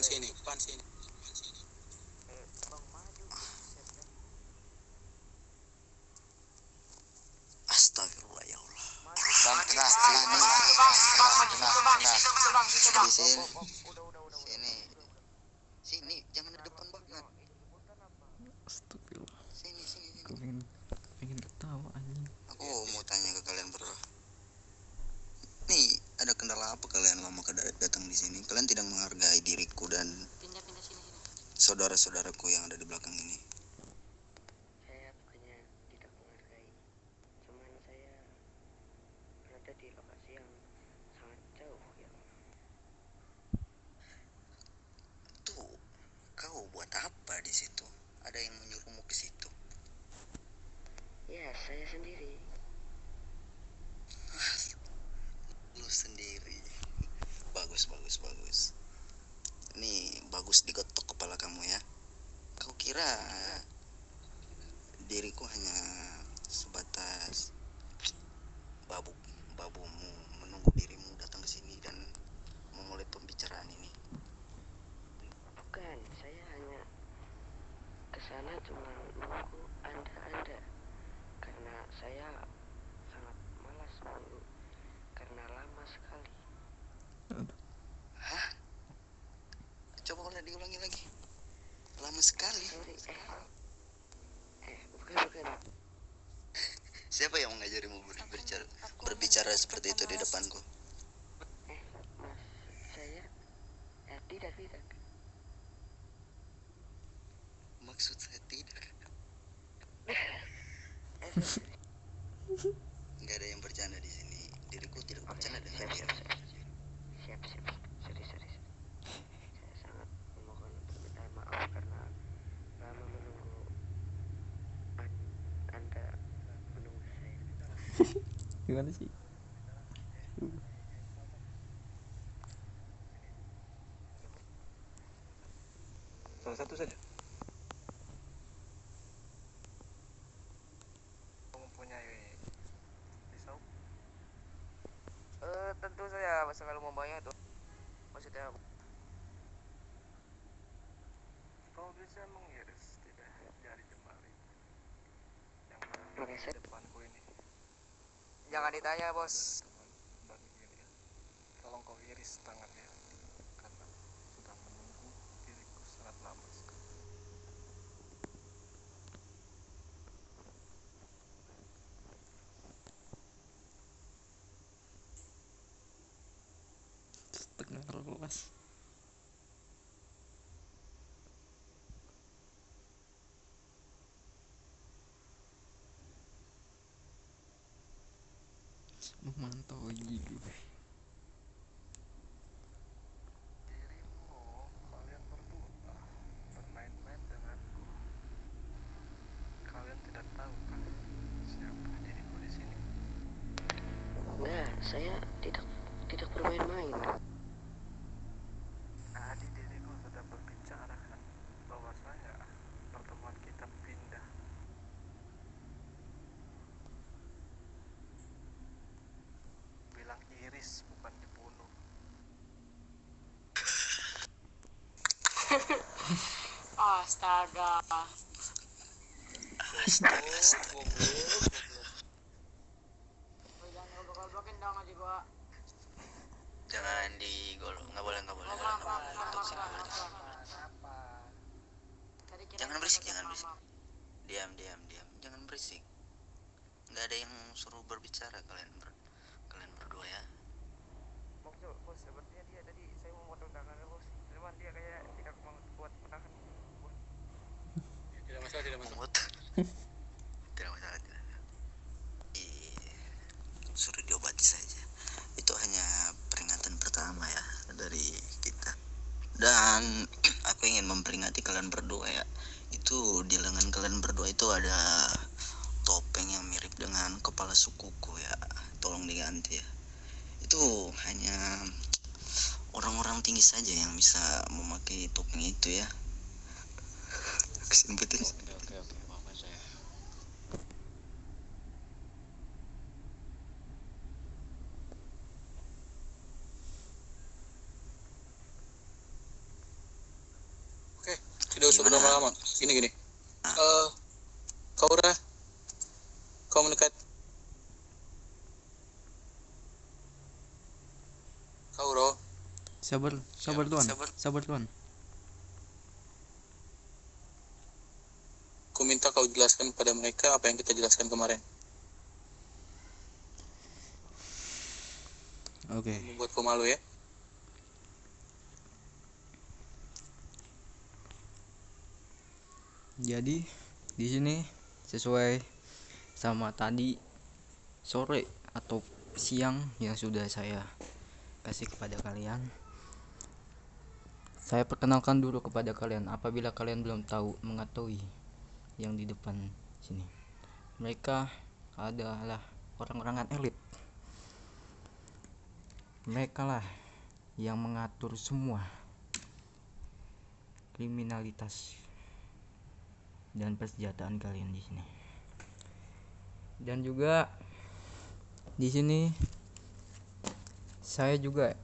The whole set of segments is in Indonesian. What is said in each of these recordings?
sini. Astagfirullah ya Allah. Bang, tengah sini. Di sini. Sini, jangan di depan banget. Astagfirullah. Sini. Pengen ketawa anjing. Aku mau tanya ke kalian berdua. Nih, ada kendala apa kalian lama datang di sini? Kalian tidak menghargai diriku dan saudara-saudaraku yang ada di belakang ini. Saya bukannya tidak menghargai, cuman saya berada di lokasi yang sangat jauh ya. Tuh, kau buat apa di situ? Ada yang menyuruhmu ke situ? Ya, saya sendiri. Lu sendiri. Bagus. Nih, bagus digotok kepala kamu ya. Kau kira diriku hanya sebatas babumu menunggu dirimu datang ke sini dan memulai pembicaraan ini? Bukan, saya hanya kesana cuma menunggu Anda karena saya sangat malas menunggu karena lama sekali. Hah? Coba boleh diulangi lagi. Lama sekali. Sorry, bukan. Siapa yang mengajarimu berbicara seperti itu di depanku? Mas, saya tidak. Maksud saya tidak. Nggak ada yang bercanda di sini. Diriku tidak bercanda dengan dia. Siap. Sorry. Saya sangat memohon permintaan maaf karena lama menunggu Anda menunggu saya. Gimana sih? Salah satu saja. Mempunyai pisau? Tentu saya selalu membawanya tuh. Maksudnya Kau bisa mengiris tidak jari jemari yang Oke, di depanku ini? jangan ditanya, Bos. Dan ini, tolong kau iris tangannya karena sudah menunggu diriku sangat lama sekali. Setengah lelas. Memantau hidup. Dirimu, kalian berdua bermain-main denganku. Kalian tidak tahu kan siapa diriku di sini? Enggak, saya tidak bermain-main. Tadi diriku sudah berbicara kan bahwasanya pertemuan kita pindah. Bilang iris bukan dibunuh. Astaga. Jangan goblok-goblokin dong aja gua. Jangan digolong, nggak boleh. Jangan berisik. Diam. Jangan berisik. Nggak ada yang suruh berbicara kalian berdua ya. Bos, sepertinya dia tadi saya mau potong tangannya, Bos. Cuman dia kayak tidak mau buat menahan, Bos. Tidak masalah. Memotong. Tidak masalah. Suruh diobati saja. Itu hanya peringatan pertama ya dari kita. Dan aku ingin memperingati kalian berdua ya. Itu di lengan kalian berdua itu ada topeng yang mirip dengan kepala sukuku ya. Tolong diganti ya. Itu hanya orang-orang tinggi saja yang bisa memakai topeng itu ya. Kesimpulan. Oke, maafkan saya. Tidak usah Gimana? berlama-lama. Gini. Ah. Kau udah, kau mendekat. Kau Ro, Sabar tuan. Sabar tuan. ku minta kau jelaskan pada mereka apa yang kita jelaskan kemarin. Oke. Membuat kau malu ya. Jadi di sini sesuai sama tadi sore atau siang yang sudah saya kasih kepada kalian. Saya perkenalkan dulu kepada kalian apabila kalian belum tahu mengetahui yang di depan sini. Mereka adalah orang-orangan elit. Mereka lah yang mengatur semua kriminalitas dan persenjataan kalian di sini. Dan juga di sini saya juga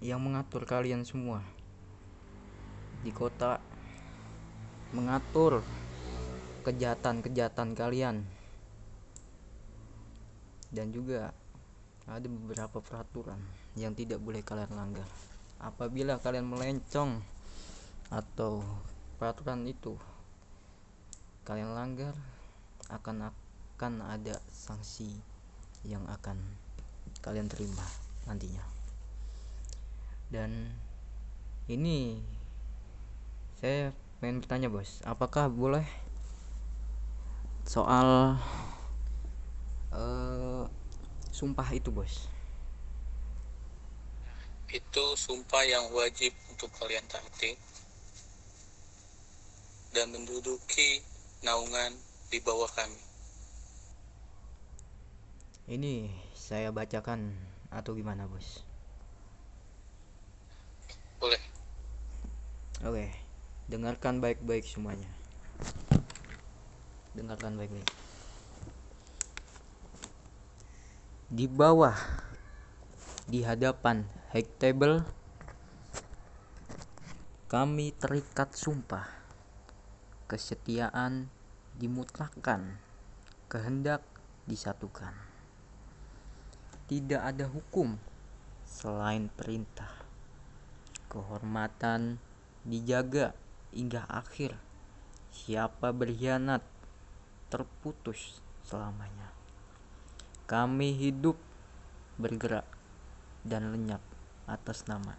yang mengatur kalian semua di kota, mengatur kejahatan kalian, dan juga ada beberapa peraturan yang tidak boleh kalian langgar. Apabila kalian melencong atau peraturan itu kalian langgar, akan ada sanksi yang akan kalian terima nantinya. Dan ini saya pengen bertanya bos, apakah boleh soal sumpah itu bos? Itu sumpah yang wajib untuk kalian taati dan menduduki naungan di bawah kami. Ini saya bacakan atau gimana bos? Boleh. Oke, dengarkan baik-baik semuanya. Dengarkan baik-baik. Di bawah, di hadapan high table, kami terikat sumpah kesetiaan dimutlakkan, kehendak disatukan. Tidak ada hukum selain perintah. Kehormatan dijaga hingga akhir. Siapa berkhianat terputus selamanya. Kami hidup, bergerak, dan lenyap atas nama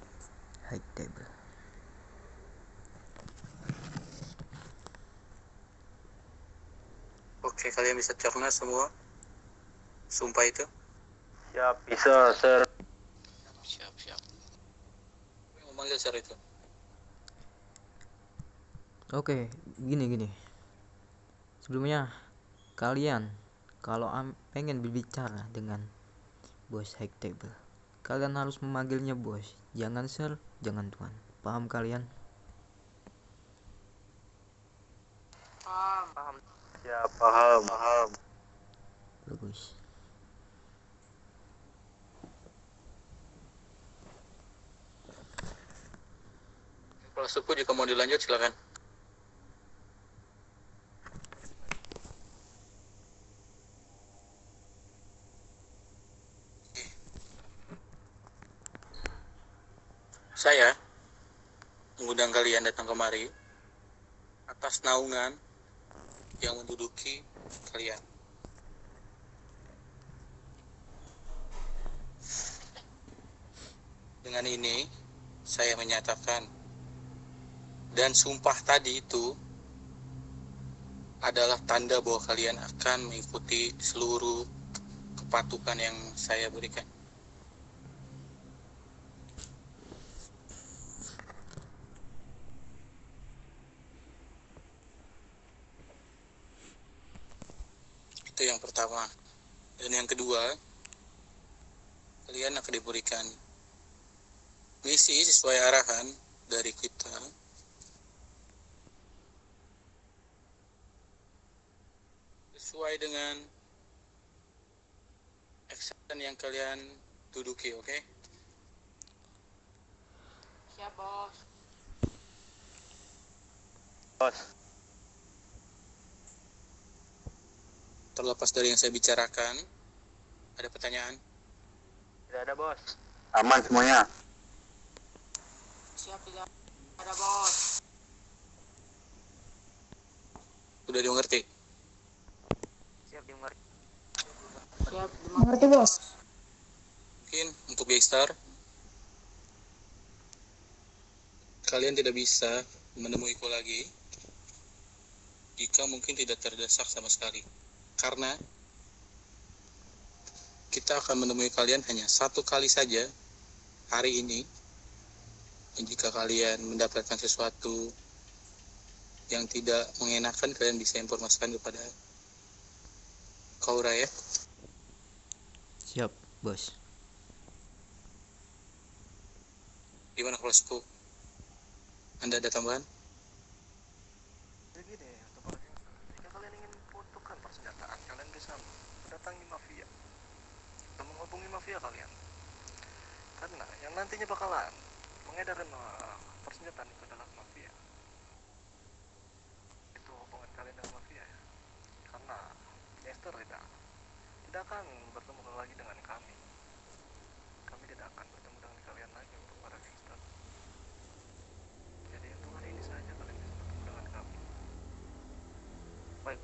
high table. Oke, kalian bisa cerna semua sumpah itu? Siap, bisa, Sir. Siap. Mau manggil Sir itu? Oke, gini. Sebelumnya kalian kalau pengen berbicara dengan bos high table, kalian harus memanggilnya bos, jangan sir, jangan tuan. Paham kalian? Paham. Siap, paham. Bagus. Kalau suku jika mau dilanjut silakan. Saya mengundang kalian datang kemari atas naungan yang menduduki kalian. Dengan ini saya menyatakan dan sumpah tadi itu adalah tanda bahwa kalian akan mengikuti seluruh kepatuhan yang saya berikan. Itu yang pertama. Dan yang kedua, kalian akan diberikan misi sesuai arahan dari kita. Sesuai dengan action yang kalian duduki, oke? Siap, Bos. Bos. Terlepas dari yang saya bicarakan, ada pertanyaan? Tidak ada, Bos. Aman semuanya. Siap tidak ada bos. Sudah dimengerti? Siap dimengerti. Siap dimengerti bos. Mungkin untuk Gangstar, kalian tidak bisa menemuiku lagi jika mungkin tidak terdesak sama sekali. Karena kita akan menemui kalian hanya satu kali saja hari ini. Dan jika kalian mendapatkan sesuatu yang tidak mengenakan, kalian bisa informasikan kepada Kaura ya. Siap, bos. Gimana kalau Scoop? Anda ada tambahan? Jadi gini, untuk para gangster, jika kalian ingin membutuhkan persenjataan, kalian bisa mendatangi mafia atau menghubungi mafia kalian. Karena yang nantinya bakalan mengedarkan persenjataan itu adalah mafia. Itu hubungan kalian dengan mafia ya. Karena gangster tidak akan bertemu lagi dengan kami. Kami tidak akan bertemu dengan kalian lagi untuk para gangster. Jadi untuk hari ini saja kalian bisa bertemu dengan kami. Baik.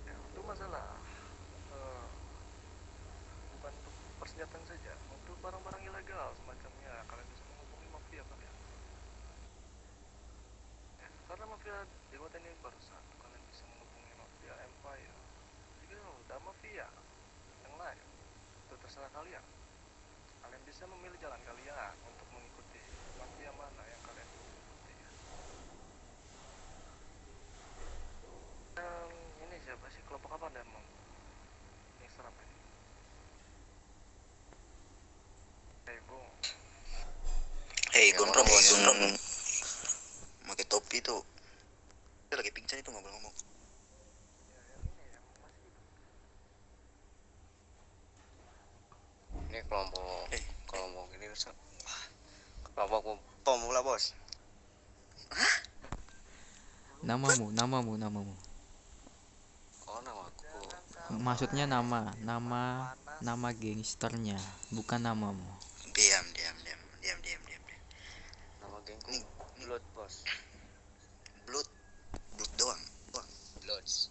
Ya, untuk masalah bukan untuk persenjataan saja, untuk barang-barang ilegal semacamnya kalian bisa menghubungi mafia kalian. Ya, karena mafia di kota ini baru satu, kalian bisa menghubungi mafia Empire. Jika udah mafia yang lain, itu terserah kalian. Kalian bisa memilih jalan kalian untuk mengikuti mafia mana yang kalian ikuti. Dan ini siapa sih, kelompok apa Demon? Yang serap ini? Bung. Hei gondrong pakai topi tuh, dia lagi pingsan itu ngomong-ngomong. Ya, yang ini yang masih hidup. Ini kelompok ini kelompok pemula, Bos. Namamu. Oh, namaku. Maksudnya nama gangsternya, bukan namamu. Diam. Nama gengku Nih, Blood, Bos. blood doang. Bloods.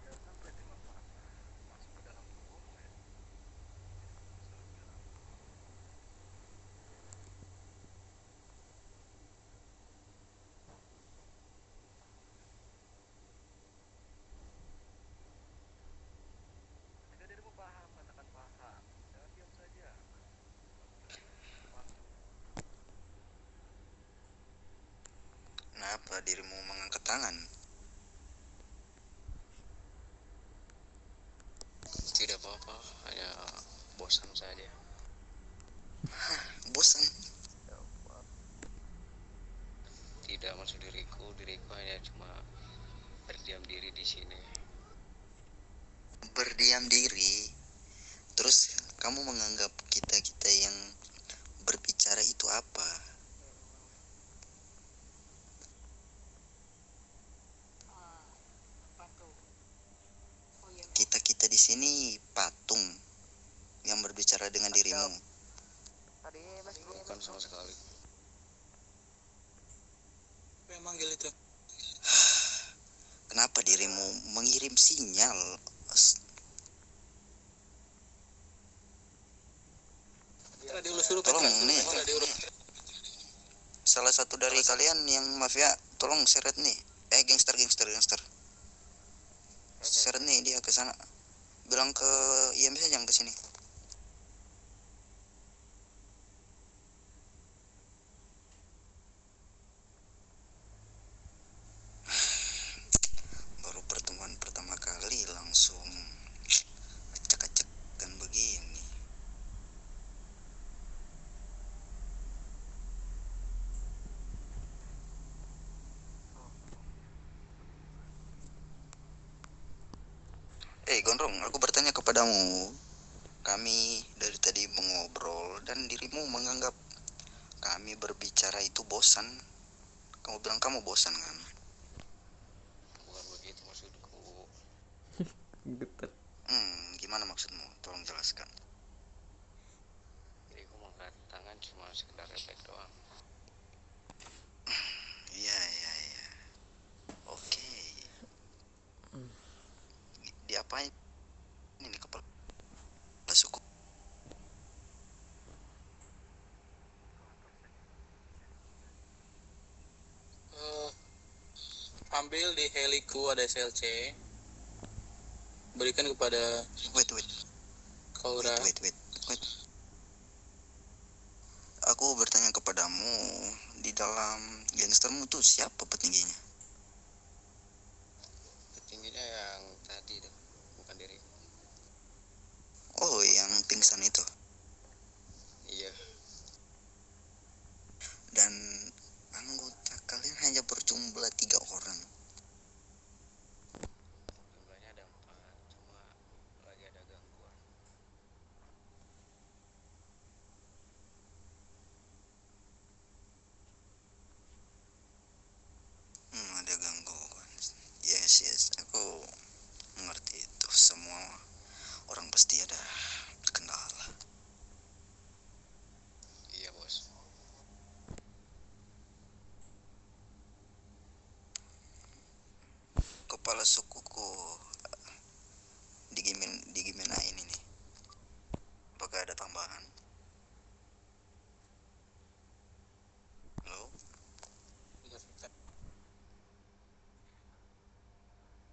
Ya sampai dengan masuk ke dalam tubuhmu ya. Selalu bilang. Jika dirimu paham, katakan paham. Jangan diam saja. Paham. Kenapa dirimu mengangkat tangan? Tidak apa-apa, hanya bosan saja. Bosan. Tidak maksud diriku hanya cuma berdiam diri di sini. Berdiam diri. Terus kamu menganggap kita yang berbicara itu apa? Apa tuh? Oh iya. Kita di sini patung yang berbicara dengan dirimu. Tadi Mas Bro. Bukan sama sekali. Siapa yang manggil itu? Kenapa dirimu mengirim sinyal? Setelah diurus-urus Tolong nih, salah satu dari kalian yang mafia, tolong seret nih. Gangster. Seret nih dia ke sana. Bilang ke IMC jangan ke sini. Baru pertemuan pertama kali langsung acak-acakan begini. Gondrong, aku bertanya kepadamu. Kami dari tadi mengobrol dan dirimu menganggap Kami berbicara itu bosan. Kamu bilang kamu bosan kan? Bukan begitu maksudku. Getar. Gimana maksudmu? Tolong jelaskan. Diriku mengangkat tangan cuma sekedar refleks doang. Iya. Oke. Diapain ini kepala suku? Ambil di heliku ada SLC, berikan kepada Wait. Kaura. Wait. Aku bertanya kepadamu, di dalam gangstermu tuh siapa petingginya? Petingginya yang tadi tuh, bukan diriku. Oh, yang pingsan itu. Iya, Dan anggota kalian hanya berjumlah 3 orang. jumlahnya ada 4, cuma lagi ada gangguan. Ada gangguan. Yes, aku mengerti itu. Semua orang pasti ada kendala. Iya bos. Kepala sukuku digimana ini nih? Apakah ada tambahan? Halo?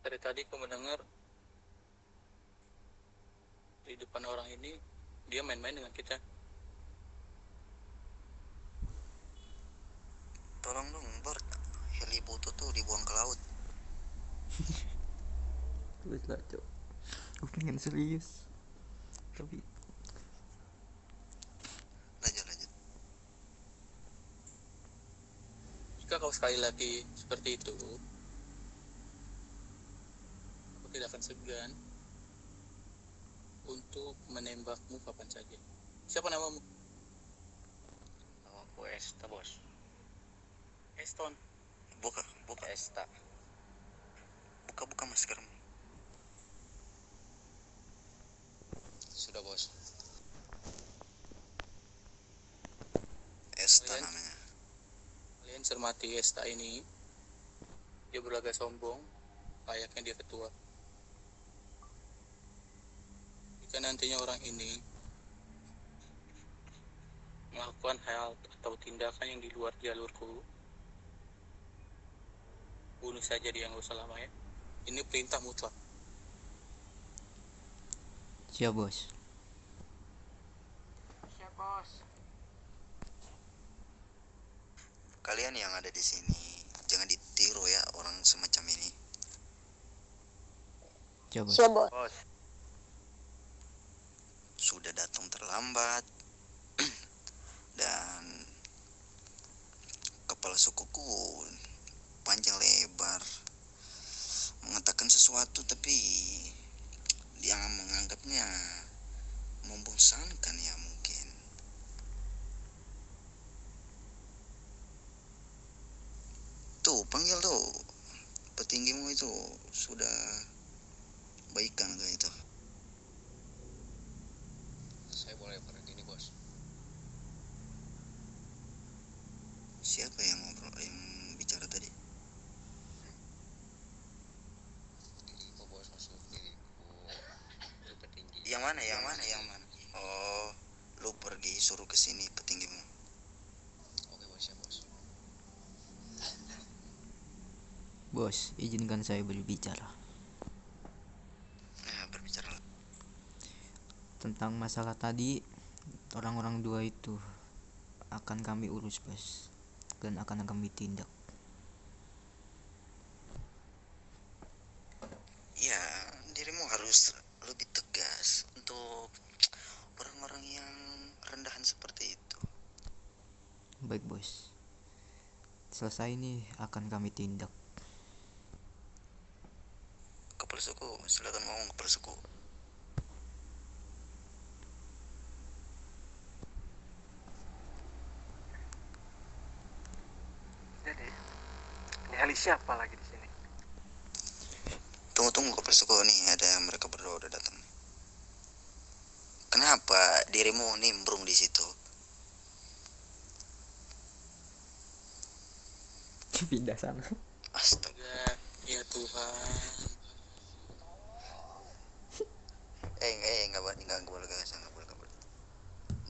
Dari tadi aku mendengar di depan orang ini dia main-main dengan kita. Tolong dong, Bert. Heli butuh tuh dibuang ke laut. Terus lah cok, aku pengen serius tapi Lanjut. Jika kau sekali lagi seperti itu, aku tidak akan segan untuk menembakmu kapan saja. Siapa namamu? Namaku Esta bos. Eston. Buka Esta. buka maskermu. Sudah bos. Esta Kalian? namanya. Kalian cermati Esta ini. Dia berlagak sombong, layaknya dia ketua. Jika nantinya orang ini melakukan hal atau tindakan yang di luar jalurku, bunuh saja dia, nggak usah lama ya. Ini perintah mutlak. siap bos. Siap bos. Kalian yang ada di sini jangan ditiru ya orang semacam ini. Siap bos. Bos. Sudah datang terlambat. Dan kepala sukuku panjang lebar mengatakan sesuatu tapi dia menganggapnya membosankan ya mungkin. Tuh panggil tuh petinggimu itu sudah baikan gak itu? Saya boleh pergi nih bos. Siapa yang bicara tadi? Diriku bos, maksud diriku. Itu petinggi. Yang mana? Oh, lu pergi suruh ke sini petinggimu. Oke bos ya bos. Bos, izinkan saya berbicara Berbicara. tentang masalah tadi. Orang-orang dua itu akan kami urus bos, dan akan kami tindak. Ya, dirimu harus lebih tegas untuk orang-orang yang rendahan seperti itu. Baik bos, selesai ini akan kami tindak. Kepala suku, silakan ngomong kepala suku. siapa lagi di sini? Tunggu Kapal Suku nih, ada mereka berdua udah datang. Kenapa dirimu nimbrung di situ? Pindah sana. Astaga. Ya Tuhan. Nggak boleh guys, nggak boleh.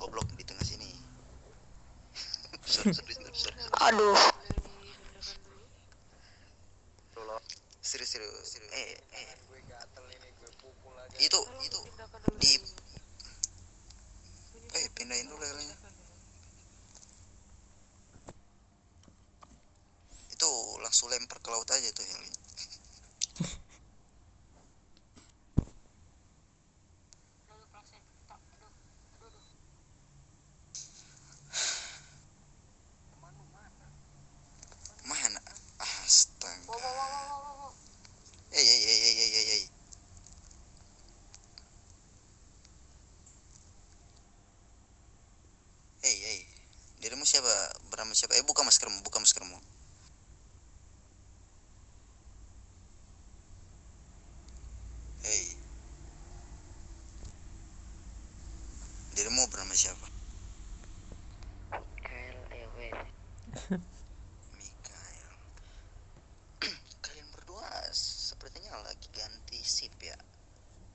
Goblok di tengah sini. sorry. Aduh. Serius. Itu di pindahin dulu kalinya. Itu langsung lempar ke laut aja tuh helnya. Mana? Astaga. Hey. Hey. Dirimu siapa? Bernama siapa? Buka maskermu. Hey. Dirimu bernama siapa? Mikael. Kalian berdua sepertinya lagi ganti sip ya.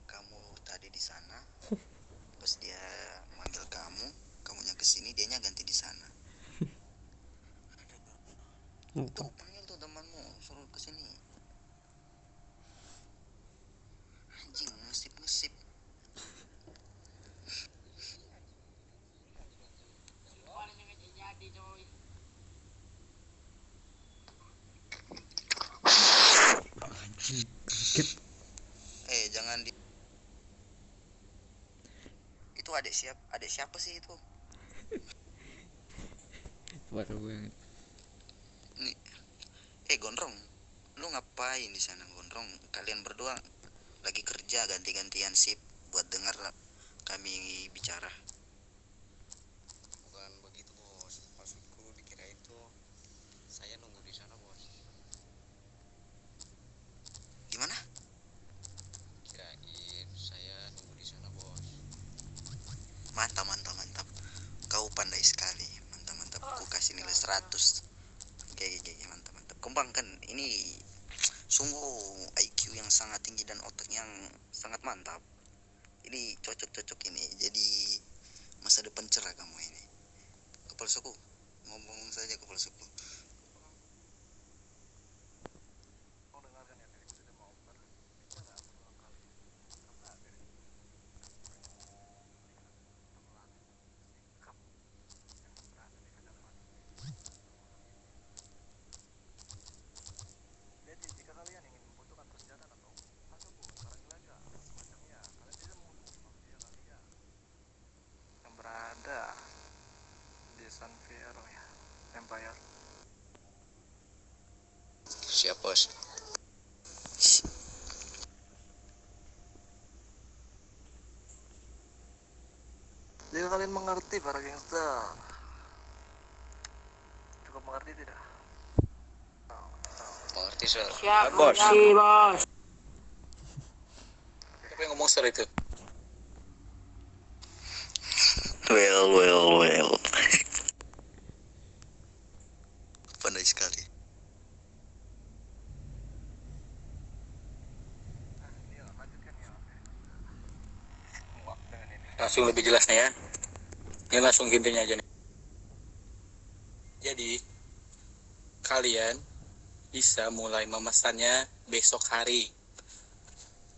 Kamu tadi di sana, pas dia manggil kamunya kesini, dianya ganti di sana. Tuh panggil tuh temanmu, suruh kesini. Anjing, ngesip. Jangan di. Itu adik siapa sih itu? Parah banget. Nih, Gondrong, lu ngapain di sana Gondrong? Kalian berdua lagi kerja ganti-gantian sip buat dengar kami bicara. Bukan begitu bos, maksudku dikira itu saya nunggu di sana bos. Gimana? Kirain saya nunggu di sana bos. Mantap. Kau pandai sekali. Mantap. Aku kasih nilai 100. Oke, mantap. Kembang kan ini sungguh IQ yang sangat tinggi dan otak yang sangat mantap. Ini cocok ini. Jadi masa depan cerah kamu ini. Kepala suku. Ngomong saja kepala suku. Kau dengarkan ya, diriku tidak mau berbicara berulang kali. Karena diriku sikap yang berada di hadapan. Jadi jika kalian ingin membutuhkan persenjataan ataupun barang ilegal semacamnya, kalian bisa menghubungi mafia kalian yang berada di San Fierro ya, Empire. Siap bos. Jika kalian mengerti para gangster, cukup mengerti tidak? Mengerti sir. Siap, Bos. bos. Siapa yang ngomong sir itu? Well. Pandai sekali. Lanjutkan ya. Muak dengan ini. Langsung lebih jelasnya ya. Ini langsung intinya aja nih. Jadi kalian bisa mulai memesannya besok hari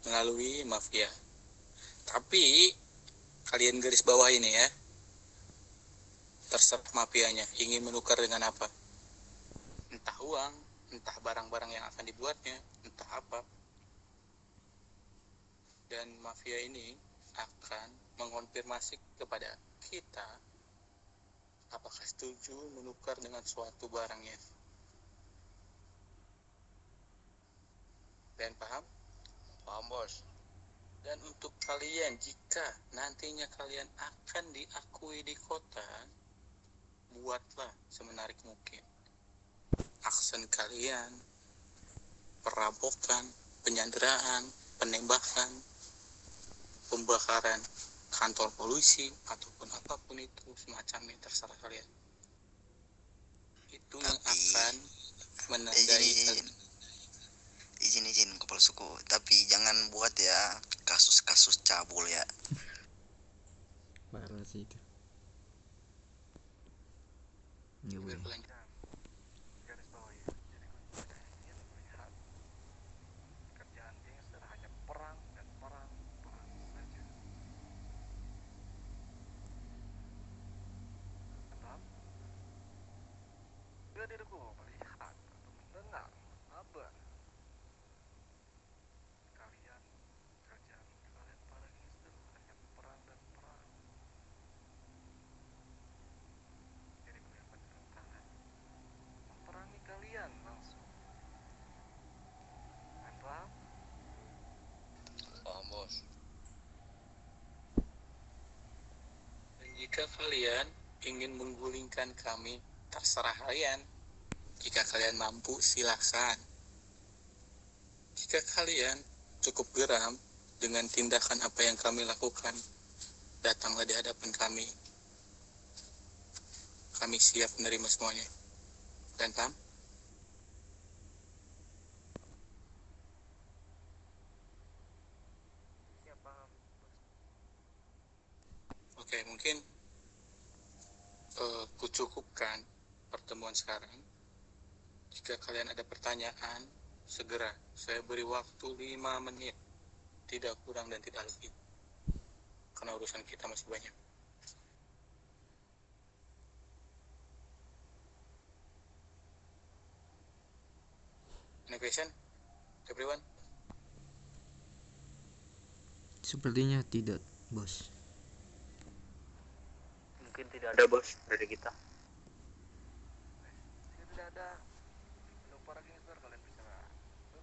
melalui mafia. Tapi kalian garis bawah ini ya. Terserah mafianya ingin menukar dengan apa. Entah uang, entah barang-barang yang akan dibuatnya, entah apa. Dan mafia ini akan mengonfirmasi kepada kita apakah setuju menukar dengan suatu barangnya. Dan paham? Paham bos. Dan untuk kalian, jika nantinya kalian akan diakui di kota, buatlah semenarik mungkin aksen kalian, perampokan, penyanderaan, penembakan, pembakaran kantor polisi, ataupun apapun itu semacamnya, terserah kalian. Itu yang Tapi akan menandai izin kepala suku, tapi jangan buat ya kasus-kasus cabul ya. Parah sih itu. Nggak boleh. Garis bawah ya, jadi gue tidak ingin melihat kerjaan gangster hanya perang dan perang saja. Paham? Bila diriku melihat atau mendengar kabar kalian, kerjaan kalian para gangster hanya perang dan perang, diriku yang berturun tangan memperangi kalian langsung. Kalian paham? Paham bos. Dan jika kalian ingin menggulingkan kami, terserah kalian. Jika kalian mampu, silakan. Jika kalian cukup geram dengan tindakan apa yang kami lakukan, datanglah di hadapan kami. Kami siap menerima semuanya. Dan paham? Siap, paham bos. Oke, mungkin kucukupkan pertemuan sekarang. Jika kalian ada pertanyaan, segera. Saya beri waktu 5 menit. Tidak kurang dan tidak lebih. Karena urusan kita masih banyak. Any question? Everyone? Sepertinya tidak, bos. Mungkin tidak ada bos dari kita. Jika tidak ada untuk para gangster, kalian bisa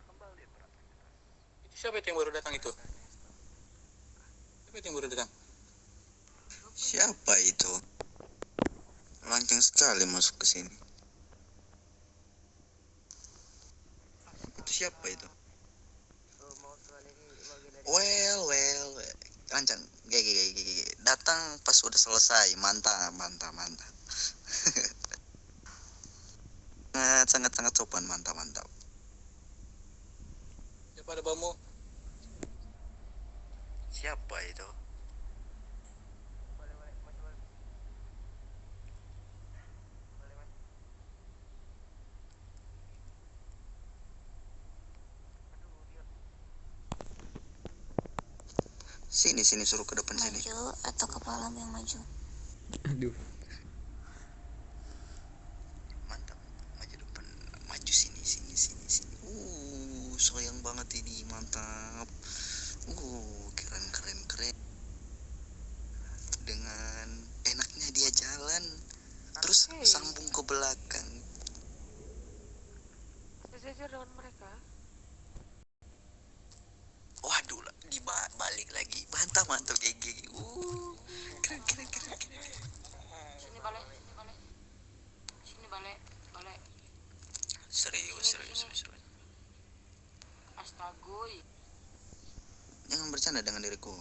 kembali beraktivitas. Siapa itu yang baru datang itu? Siapa itu yang baru datang? Siapa itu? Lancang sekali masuk ke sini. Itu siapa itu? Mau sekali ini bagian dari Well, lancang. Gigi. Datang pas sudah selesai. Mantap. sangat sopan, mantap. Siapa ada bamu? Siapa itu? balik masih balik. Balik mas. Aduh dia. Sini suruh ke depan sini. Maju atau kepala yang maju? Aduh. Mantap. Maju depan. Maju sini. Sayang banget ini, mantap. Keren. Dengan enaknya dia jalan, terus sambung ke belakang. Sejajar dengan mereka. Waduh, balik lagi. Mantap gigi. Keren. Sini balik. Sini balik. Serius. Astagoy. Jangan bercanda dengan diriku.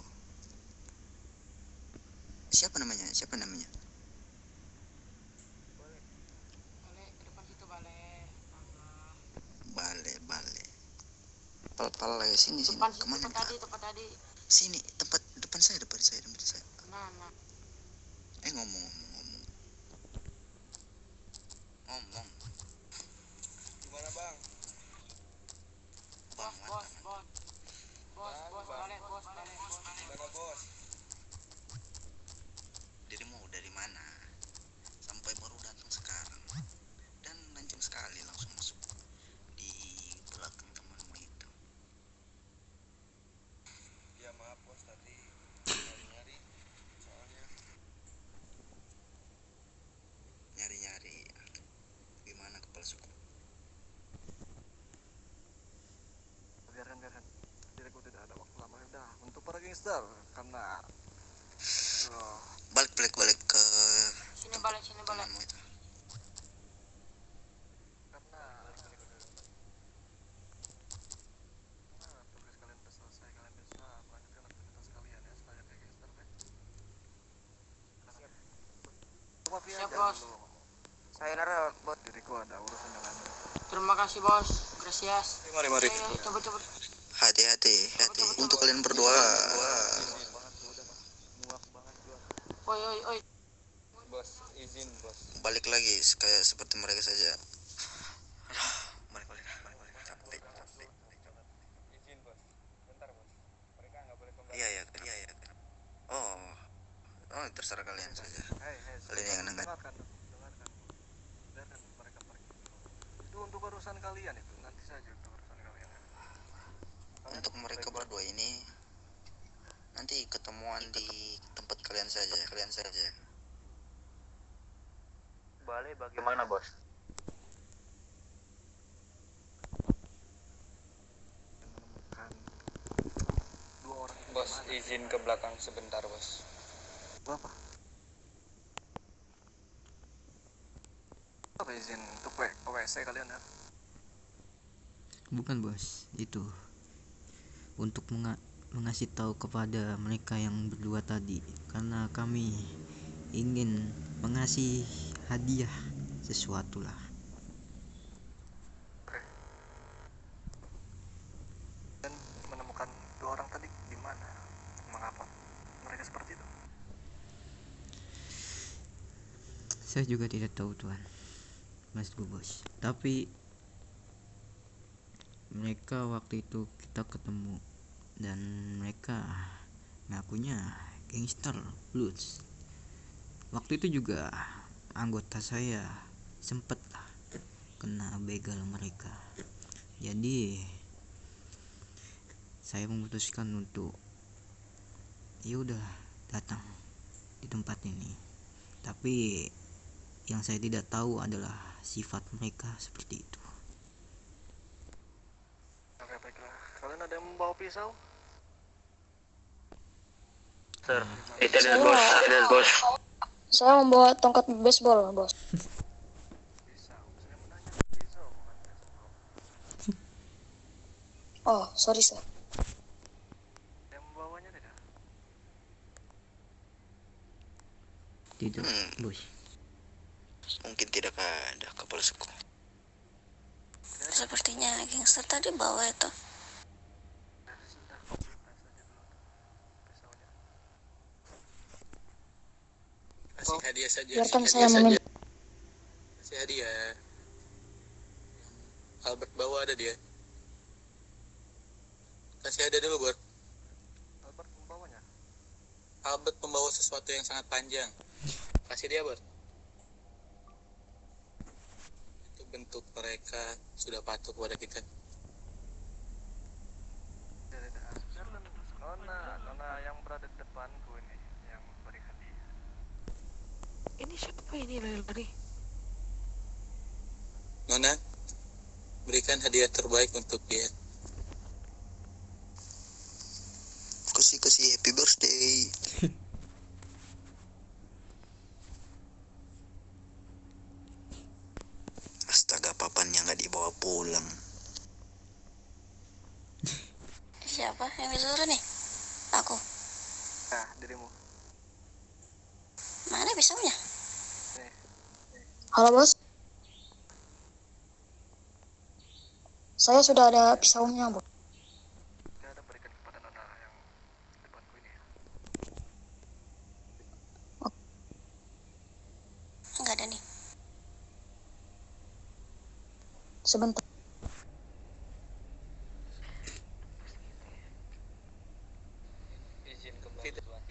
Siapa namanya? Balik ke depan situ balik. Bale. Pal sini. Depan situ Kemana? tempat tadi. Sini, tempat depan saya. Nah. Ngomong. Gimana bang? Bang, Bos, balik. Gimana bos? Dirimu dari mana? Sampai baru datang sekarang. Dan lancang sekali langsung masuk di belakang temanmu itu. Ya maaf bos, tadi nyari soalnya. Nyari. Gimana kepala suku? Biarkan. Diriku tidak ada waktu lama udah untuk para gangster karena Balik ke Sini balik. temanmu itu. Via Siap, aja bos. dulu. Sayonara bos. Diriku ada urusan dengan Terima kasih bos. Gracias. Mari mari. Oke, coba. Hati-hati, hati. Untuk kalian berdua. muak banget gua. Oi. Bos, izin bos. Balik lagi kayak seperti mereka saja. Balik. Capek. Izin bos. Bentar bos. Mereka nggak boleh kembali. Iya. Oh, terserah kalian saja. Hei, Kalian yang nengat. dengarkan. Biarkan mereka pergi. Itu untuk urusan kalian itu. Nanti saja untuk urusan kalian. Untuk mereka berdua ini nanti ketemuan di tempat kalian saja. Balik bagaimana bos? Menemukan dua orang. Bos, izin ke belakang sebentar bos. Apa? Apa izin untuk WC kalian ya? Bukan bos, itu untuk mengasih tahu kepada mereka yang berdua tadi, karena kami ingin mengasih hadiah sesuatu lah. Oke. Dan menemukan dua orang tadi di mana? Mengapa mereka seperti itu? Saya juga tidak tahu tuan, Mas Bos. Tapi mereka waktu itu kita ketemu dan mereka ngakunya gangster blues. Waktu itu juga anggota saya sempet lah kena begal mereka. Jadi saya memutuskan untuk udah datang di tempat ini. Tapi yang saya tidak tahu adalah sifat mereka seperti itu. Oke, baiklah. Kalian ada yang membawa pisau? Sir, itu ada bos. Saya membawa tongkat baseball, bos. Pisau. Saya menanya pisau, bukan baseball. Oh, sorry, sir. Yang membawanya tidak? Tidak, bos. Mungkin tidak ada kapal sekolah. Sepertinya gangster tadi bawa itu. Sudah, komputer saja dulu pisaunya. Kasih hadiah saja. Biarkan saya meminta. Kasih hadiah. Albert bawa ada dia. Kasih hadiah dulu, Bor. Albert membawanya. Albert membawa sesuatu yang sangat panjang. Kasih dia, Bor. Itu bentuk mereka sudah patuh kepada kita. Tidak. Biarlah Nona yang berada di depanku ini yang memberi hadiah. Ini siapa ini lari? Nona, berikan hadiah terbaik untuk dia. Kasih happy birthday. Astaga, papannya nggak dibawa pulang. Siapa yang disuruh nih? Aku. Nah, dirimu. Mana pisaunya? Nih. Halo, bos. Saya sudah ada pisaunya, bos. Tidak ada, berikan kepada Nona yang di depanku ini. Enggak ada nih. Sebentar. Izin ke belakang.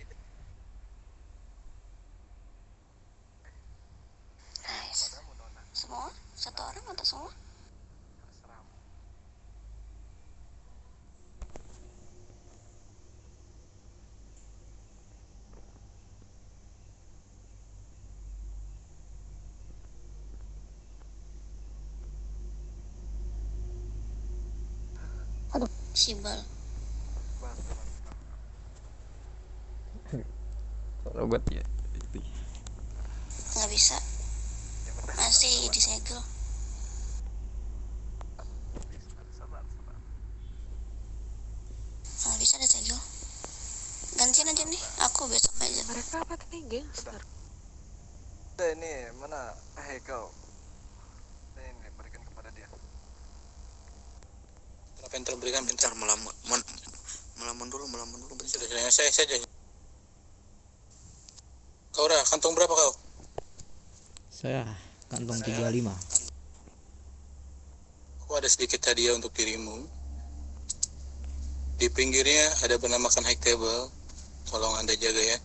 Nice. Padamu, Nona. Semua? Satu orang atau semua? Terserahmu. Aduh, sibal. Bahas dengan Kalau buat ya. Nggak bisa. Masih disegel. sabar. Nggak bisa disegel. Gantian aja nih. Aku besok aja. Mereka apa tadi gangster? Ini mana? Hei kau. Ini berikan kepada dia. Berapa yang terberikan? Bentar, melamun dulu bentar. Sudah, saya saja. Kau Ra, kantong berapa kau? Saya kantong 35. Aku ada sedikit hadiah untuk dirimu. Di pinggirnya ada bernamakan high table. Tolong Anda jaga ya.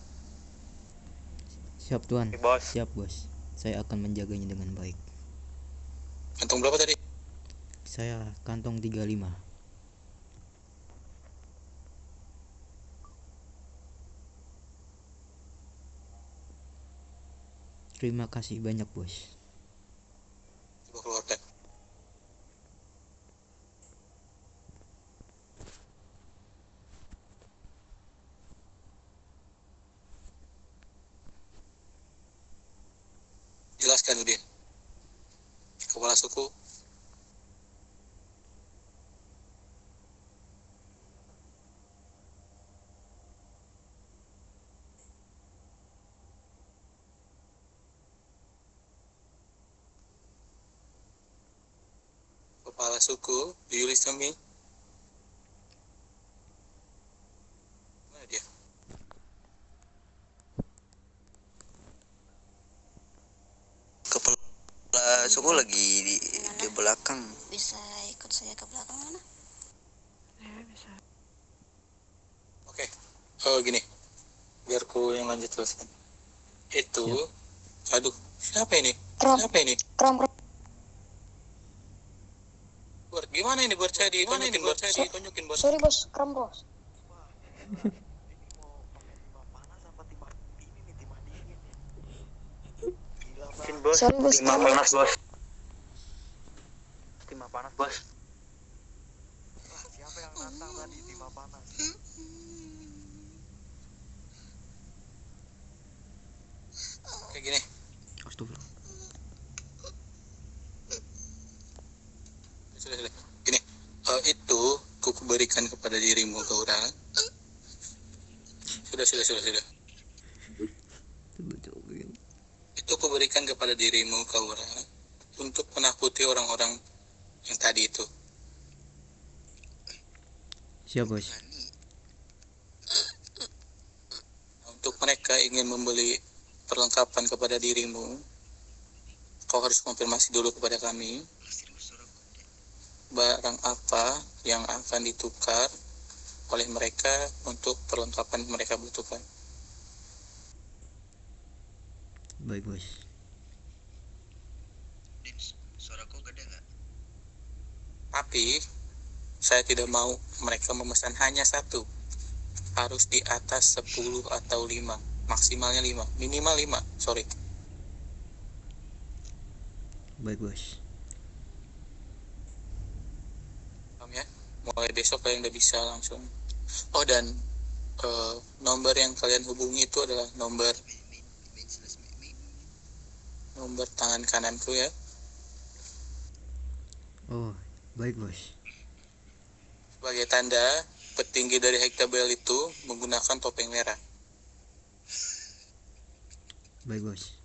Siap tuan. Bos. Siap bos. Saya akan menjaganya dengan baik. Kantong berapa tadi? Saya kantong 35. Terima kasih banyak bos. Coba keluarkan. Jelaskan Udin. Kepala suku. Kepala suku, do you listen me? Mana dia? Kepala suku lagi di belakang. Bisa ikut saya ke belakang mana? Oke. Gini. Biar ku yang lanjut teruskan. Itu. Aduh, siapa ini? Siapa ini? Buat gimana ini buat saya ditunjukin buat saya ditunjukin buat. Sorry bos, kram bos. Mungkin bos. Sorry, bos. Timah panas bos. Timah panas bos. Siapa yang nantang tadi timah panas? Kayak gini. Astagfirullah. Sudah. Gini. Itu ku berikan kepada dirimu Gaura. Sudah. Itu kuberikan kepada dirimu Gaura untuk menakuti orang-orang yang tadi itu. Siap bos. Untuk mereka ingin membeli perlengkapan kepada dirimu, kau harus konfirmasi dulu kepada kami barang apa yang akan ditukar oleh mereka untuk perlengkapan yang mereka butuhkan. Baik bos. Din, suaraku gede nggak? Tapi saya tidak mau mereka memesan hanya satu. Harus di atas 10 atau 5. Maksimalnya 5. Minimal 5. Sorry. Baik bos. Paham ya? Mulai besok kalian udah bisa langsung. Oh dan nomor yang kalian hubungi itu adalah nomor tangan kananku ya. Oh, baik bos. Sebagai tanda petinggi dari Hektabel itu menggunakan topeng merah. Baik bos.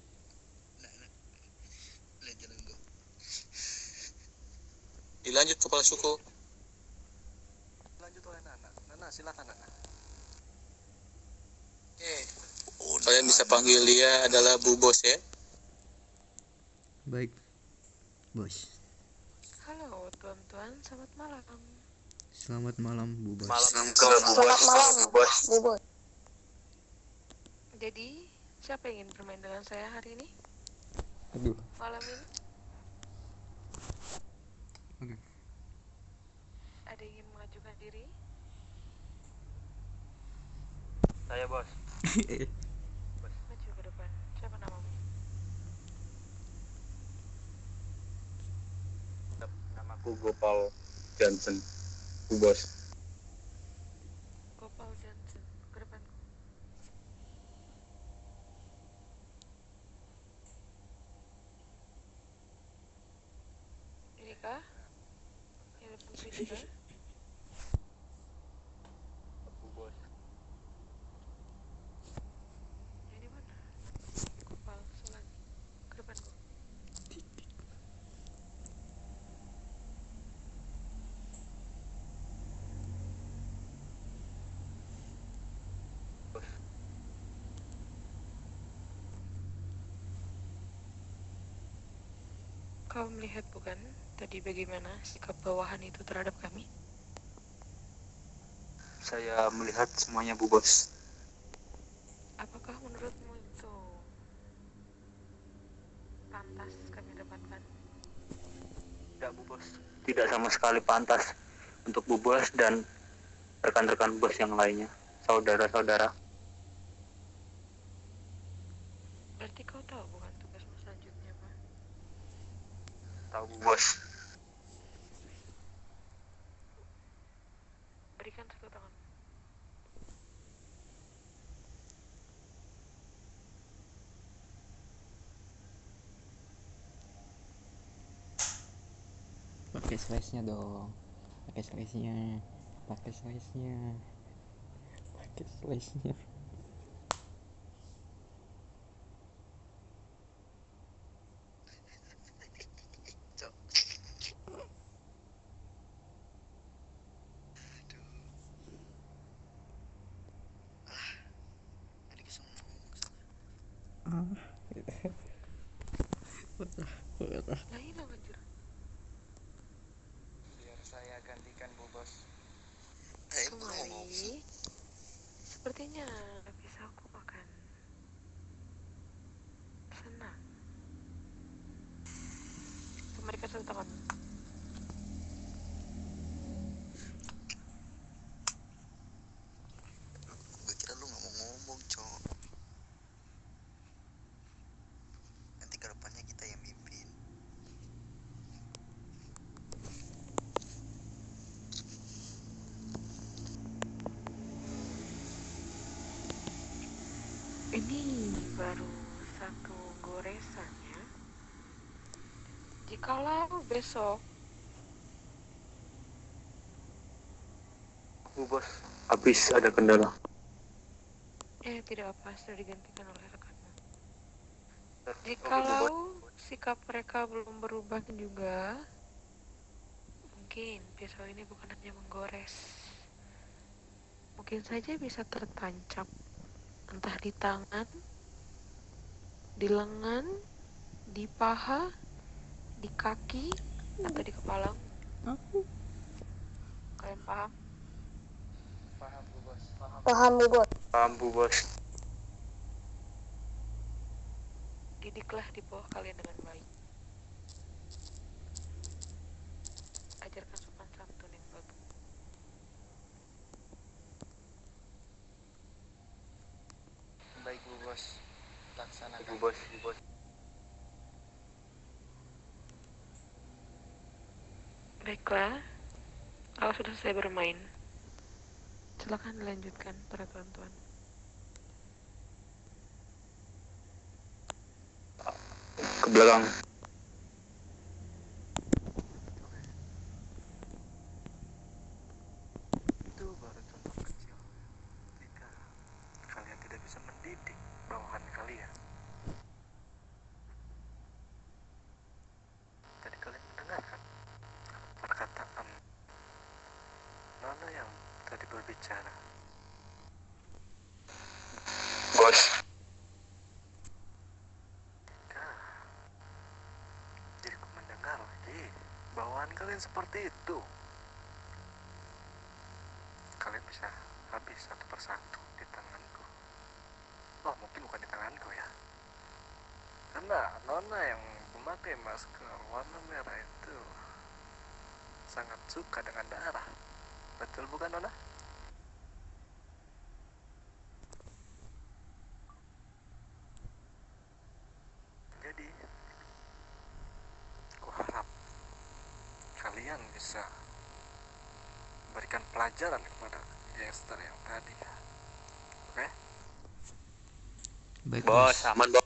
Dilanjut kepala suku. Lanjut oleh Nana. Nana silakan Nana. Kalian bisa panggil dia adalah Bu Bos ya. Baik bos. Halo tuan-tuan, selamat malam. Selamat malam Bu Bos. Malam ke Bu Bos. Bu Bos. Jadi, siapa yang ingin bermain dengan saya hari ini? Aduh. Malam ini? Oke. Ada yang ingin mengajukan diri? Saya bos. Maju ke depan. Siapa namamu? Namaku Gopal Johnson. Bu Bos. Gopal Johnson. Ke depan. Ini kah? Yang depan sini kah? Bu Bos. Yang di mana? Gopal Sulani. kau melihat bukan tadi bagaimana sikap bawahan itu terhadap kami? Saya melihat semuanya, Bu Bos. Apakah menurutmu itu pantas kami dapatkan? Tidak, Bu Bos. Tidak sama sekali pantas untuk Bu Bos dan rekan-rekan bos yang lainnya, saudara-saudara. Berarti kau tahu bukan tugasmu selanjutnya apa? Tahu, Bu Bos. Berikan satu tangan. Pakai slash-nya dong, pakai slash-nya, pakai slash-nya, pakai slash-nya. Cok. Tadi kesana ngomong salah. Lah ini anjir. Biar saya gantikan Bu Bos. Kemari. Sepertinya pisauku akan senang. Kembalikan satu tangan. Gue kira lu nggak mau ngomong, Cok. Nanti ke depannya kita yang mimpin. Ini baru satu goresan ya. Jikalau besok Bu Bos, habis ada kendala. tidak apa, sudah digantikan oleh rekanmu. Oke, Bu Bos. Jikalau sikap mereka belum berubah juga, mungkin pisau ini bukan hanya menggores, mungkin saja bisa tertancap entah di tangan, di lengan, di paha, di kaki, atau di kepala. Kalian paham? Paham Bu Bos. Paham, Bu Bos. Paham, Bu Bos. Didiklah di bawah kalian dengan baik. Ajarkan sopan santun yang bagus. Baik Bu Bos. Bu Laksanakan. Bos, Bu Bos. Baiklah, kalau sudah selesai bermain, silakan dilanjutkan para tuan-tuan. Ke belakang. Itu baru contoh kecil jika kalian tidak bisa mendidik bawahan kalian. Tadi kalian mendengarkan perkataan Nona yang tadi berbicara. Bos. Jika diriku mendengar lagi bawahan kalian seperti itu, kalian bisa habis satu persatu di tanganku. Oh, mungkin bukan di tanganku ya, karena Nona yang memakai masker warna merah itu sangat suka dengan darah. Betul bukan, Nona? Jadi aku harap kalian bisa berikan pelajaran kepada gangster yang tadi. Oke? Baik, Bos, aman, Bos.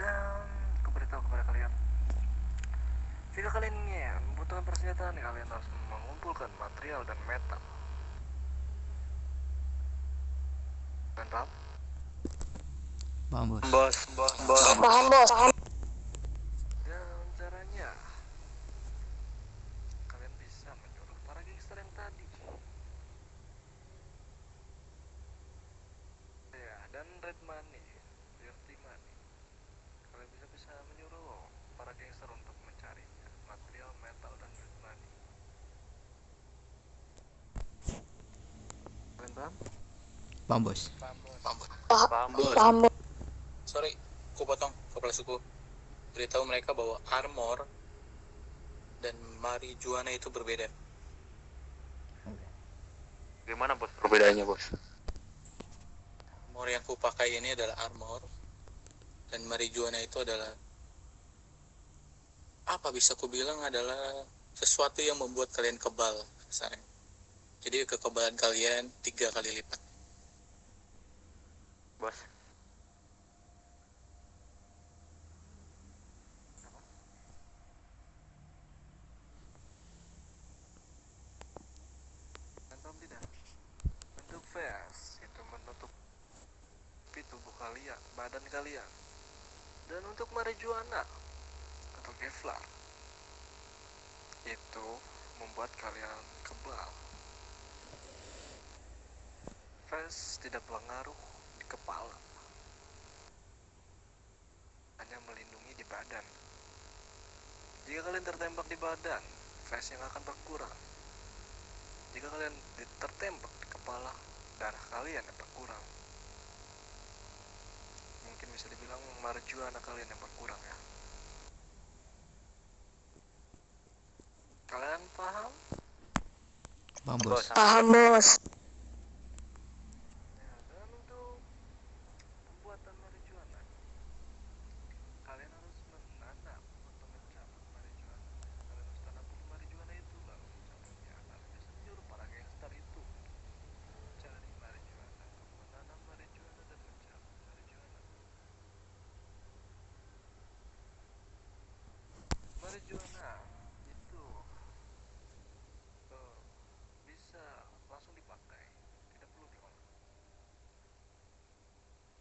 Dan aku beritahu kepada kalian, jika kalian ingin membutuhkan persenjataan, kalian harus mengumpulkan material dan metal. Dan paham? paham bos. Bos. Paham, Bos. Dan caranya kalian bisa menyuruh para gangster yang tadi. Ya, dan Redman Paham bos. Paham bos. Paham. Sorry, ku potong kepala suku. Beritahu mereka bahwa armor dan marijuana itu berbeda. Gimana bos perbedaannya bos? Armor yang ku pakai ini adalah armor, dan marijuana itu adalah, apa bisa ku bilang, adalah sesuatu yang membuat kalian kebal kasarnya. Jadi kekebalan kalian 3 kali lipat. Bos. Mantap tidak? Untuk vest itu menutupi tubuh kalian, badan kalian. Dan untuk marijuana atau Kevlar itu membuat kalian kebal. Vest tidak pengaruh di kepala, hanya melindungi di badan. Jika kalian tertembak di badan, vest yang akan berkurang. Jika kalian tertembak di kepala, darah kalian yang berkurang. Mungkin bisa dibilang marijuana kalian yang berkurang ya. Kalian paham? Paham bos. Paham bos. Ya, dan untuk pembuatan marijuana, kalian harus menanam atau mencabut marijuana. Kalian harus tanam dulu marijuana itu, lalu mencabutnya. Kalian bisa menyuruh para gangster itu mencari marijuana, untuk menanam marijuana dan mencabut marijuana. Marijuana itu bisa langsung dipakai, tidak perlu diolah.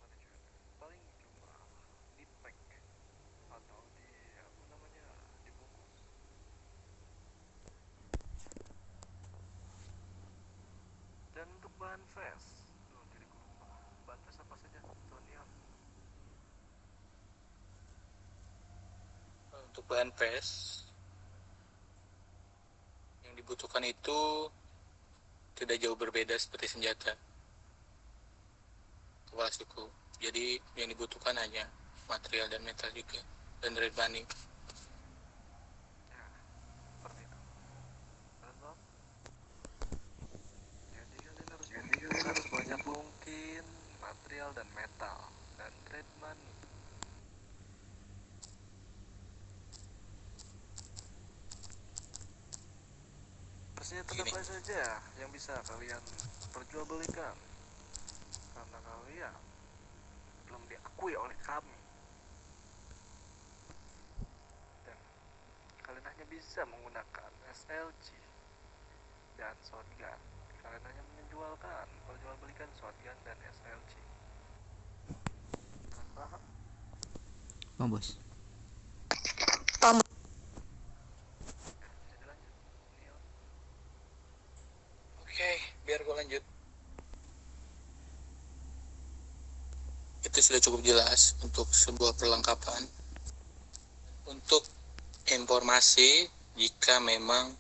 Marijuana paling cuma di pack atau dibungkus. Dan untuk bahan vest, jadi gue lupa, bahan vest apa saja Tonian? Untuk bahan vest yang dibutuhkan itu tidak jauh berbeda seperti senjata, kepala suku. Jadi yang dibutuhkan hanya material dan metal juga, dan red money. Ya, seperti itu. Dan Bob, jadi kalian harus mengumpulkan sebanyak mungkin material dan metal dan red money. Senjata apa saja yang bisa kalian perjualbelikan, karena kalian belum diakui oleh kami, dan kalian hanya bisa menggunakan SLG dan shotgun. Kalian hanya perjualbelikan shotgun dan SLG. Kalian paham? Paham bos. Bisa dilanjut, Neil. Oke, biar gue lanjut. Itu sudah cukup jelas untuk sebuah perlengkapan. Untuk informasi, jika memang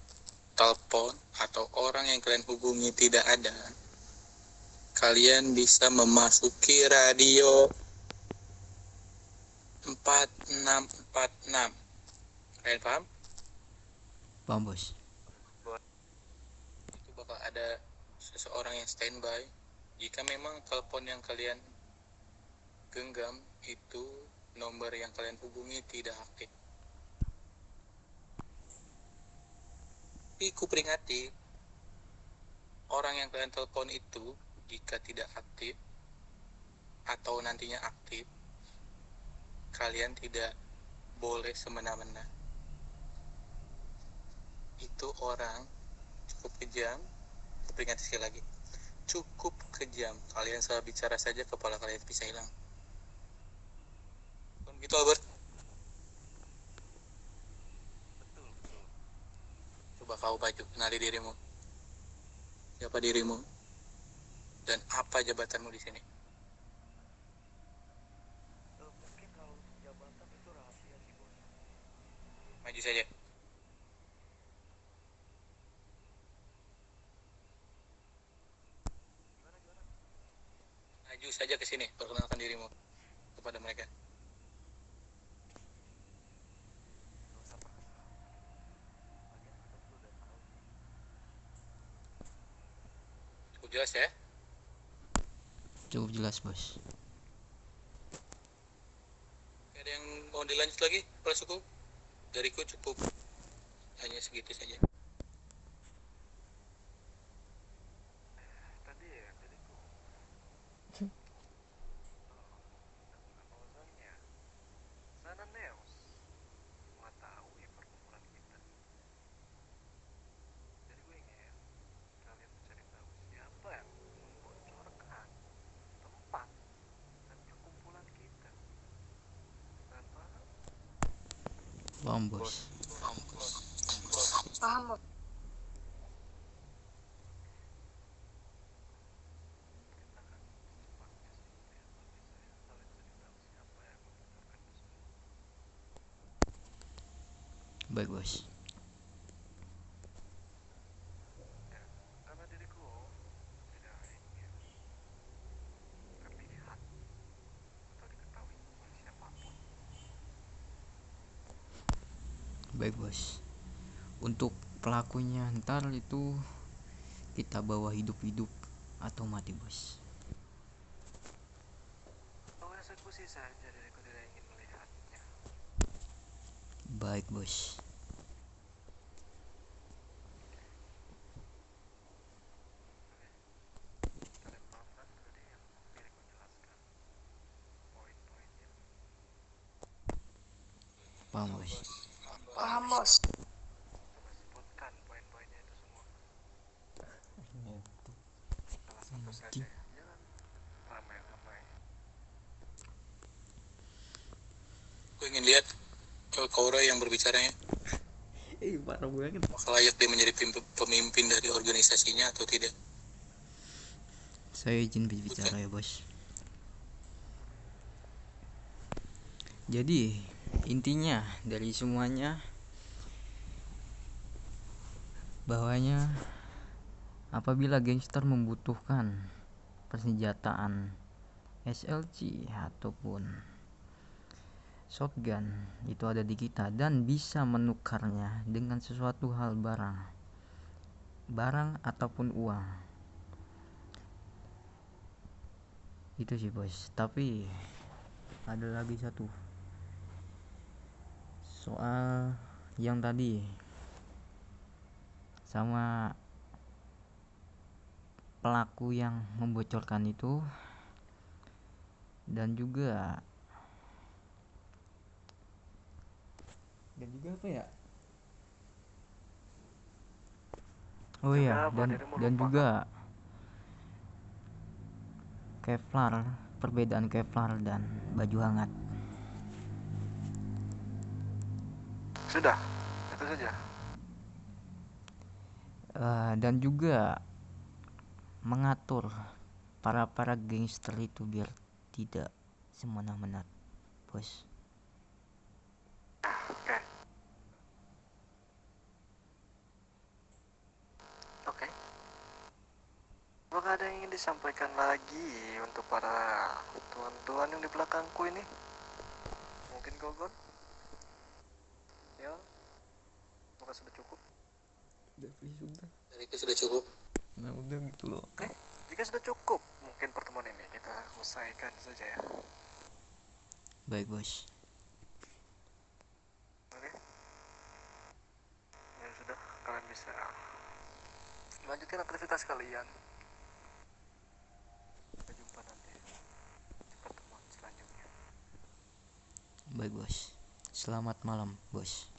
telepon atau orang yang kalian hubungi tidak ada, kalian bisa memasuki radio 4646. Kalian paham? Paham bos. Itu bakal ada seseorang yang standby jika memang telepon yang kalian genggam itu nomor yang kalian hubungi tidak aktif. Tapi ku peringati, orang yang kalian telepon itu jika tidak aktif atau nantinya aktif, kalian tidak boleh semena-mena. Itu orang cukup kejam. Ku peringati sekali lagi, cukup kejam. Kalian salah bicara saja, kepala kalian bisa hilang. Begitu Albert? Betul. Coba kau baju, kenali dirimu. Siapa dirimu? Dan apa jabatanmu di sini? Mungkin kalau jabatan itu rahasia sih bos. Maju saja. Gimana? Maju saja ke sini, perkenalkan dirimu kepada mereka. Cukup jelas ya? Cukup jelas, bos. Ada yang mau dilanjut lagi, Kepala Suku? Dariku cukup hanya segitu saja. Tadi ya, diriku bahwasanya Sana Neos mengetahui perkumpulan kita. Jadi gue ingin kalian mencari tahu siapa yang membocorkan tempat dan perkumpulan kita. Dan paham? Paham, bos. Paham, Bos. Baik, bos. Karena diriku tidak ingin terlihat atau diketahui oleh siapapun. Baik, bos. Untuk pelakunya ntar itu kita bawa hidup-hidup atau mati, bos. Mau eksekusi saja, diriku tidak ingin melihatnya. Baik, bos. Kalian paham kan tadi yang diriku jelaskan poin-poinnya? Paham, bos. Paham, Bos. Coba sebutkan poin-poinnya itu semua. Salah satu saja ya. Jangan ramai-ramai. Gue ingin lihat Kaura yang berbicaranya. Parah banget. Apakah layak dia menjadi pemimpin dari organisasinya atau tidak? Saya izin berbicara ya, bos. Jadi intinya dari semuanya bahwanya apabila gangster membutuhkan persenjataan SLG ataupun shotgun, itu ada di kita dan bisa menukarnya dengan sesuatu hal, barang ataupun uang. Itu sih, bos. Tapi ada lagi satu soal yang tadi sama pelaku yang membocorkan itu, dan juga apa ya? Oh iya, dan juga Kevlar, perbedaan Kevlar dan baju hangat. Sudah, itu saja. Dan juga mengatur para gangster itu biar tidak semena-mena, bos. Oke. Apakah ada yang ingin disampaikan lagi untuk para tuan-tuan yang di belakangku ini? Mungkin Gogon? Ya? Apakah sudah cukup? Sudah. Dari itu sudah cukup. Nah, udah gitu loh. Oke. Jika sudah cukup, mungkin pertemuan ini kita selesaikan saja ya. Baik, bos. Oke. Ya sudah, kalian bisa lanjutkan aktivitas kalian. Sampai jumpa nanti di pertemuan selanjutnya. Baik, bos. Selamat malam, bos.